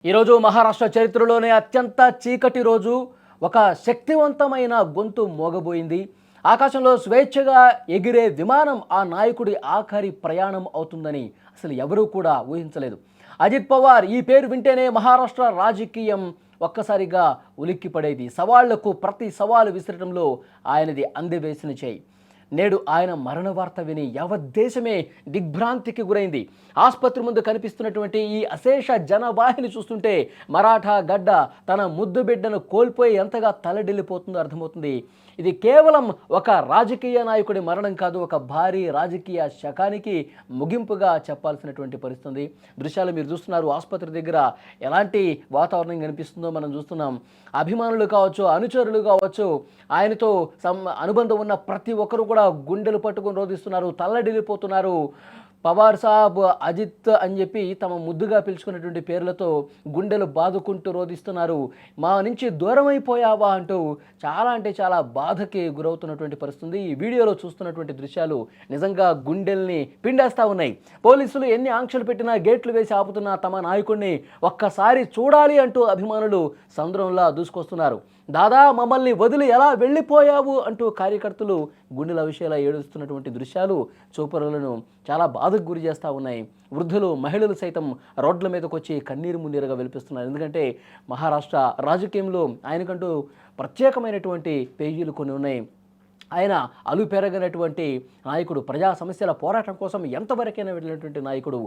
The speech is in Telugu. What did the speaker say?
ఈరోజు మహారాష్ట్ర చరిత్రలోనే అత్యంత చీకటి రోజు. ఒక శక్తివంతమైన గొంతు మోగబోయింది. ఆకాశంలో స్వేచ్ఛగా ఎగిరే విమానం ఆ నాయకుడి ఆఖరి ప్రయాణం అవుతుందని అసలు ఎవరూ కూడా ఊహించలేదు. అజిత్ పవార్ ఈ పేరు వింటేనే మహారాష్ట్ర రాజకీయం ఒక్కసారిగా ఉలిక్కిపడేది. సవాళ్లకు ప్రతి సవాలు విసరడంలో ఆయనది అందివేసిన చేయి. నేడు ఆయన మరణ వార్త విని యావత్ దేశమే దిగ్భ్రాంతికి గురైంది. ఆసుపత్రి ముందు కనిపిస్తున్నటువంటి ఈ అశేష జనవాహిని చూస్తుంటే మరాఠా గడ్డ తన ముద్దు బిడ్డను కోల్పోయి ఎంతగా తలడిల్లిపోతుందో అర్థమవుతుంది. ఇది కేవలం ఒక రాజకీయ నాయకుడి మరణం కాదు, ఒక భారీ రాజకీయ శకానికి ముగింపుగా చెప్పాల్సినటువంటి పరిస్థితి. దృశ్యాలు మీరు చూస్తున్నారు. ఆసుపత్రి దగ్గర ఎలాంటి వాతావరణం కనిపిస్తుందో మనం చూస్తున్నాం. అభిమానులు కావచ్చు, అనుచరులు కావచ్చు, ఆయనతో అనుబంధం ఉన్న ప్రతి ఒక్కరు కూడా గుండెలు పట్టుకొని రోధిస్తున్నారు, తల్లడిల్లిపోతున్నారు. పవార్ సాబ్, అజిత్ అని చెప్పి తమ ముద్దుగా పిలుచుకున్నటువంటి పేర్లతో గుండెలు బాదుకుంటూ రోధిస్తున్నారు. మా నుంచి దూరం అయిపోయావా అంటూ చాలా అంటే చాలా బాధకి గురవుతున్నటువంటి పరిస్థితి. ఈ వీడియోలో చూస్తున్నటువంటి దృశ్యాలు నిజంగా గుండెల్ని పిండేస్తూ ఉన్నాయి. పోలీసులు ఎన్ని ఆంక్షలు పెట్టినా, గేట్లు వేసి ఆపుతున్న తమ నాయకుడిని ఒక్కసారి చూడాలి అంటూ అభిమానులు సంద్రంలా దూసుకొస్తున్నారు. దాదా మమ్మల్ని వదిలి ఎలా వెళ్ళిపోయావు అంటూ కార్యకర్తలు గుండెల విషయాల ఏడుస్తున్నటువంటి దృశ్యాలు చూపరులను చాలా బాధకు గురి చేస్తూ ఉన్నాయి. వృద్ధులు, మహిళలు సైతం రోడ్ల మీదకి వచ్చి కన్నీరు మున్నీరుగా వెలిపిస్తున్నారు. ఎందుకంటే మహారాష్ట్ర రాజకీయంలో ఆయనకంటూ ప్రత్యేకమైనటువంటి పేజీలు కొన్ని ఉన్నాయి. ఆయన అలుపెరగనటువంటి నాయకుడు, ప్రజా సమస్యల పోరాటం కోసం ఎంతవరకైనా వెళ్ళినటువంటి నాయకుడు.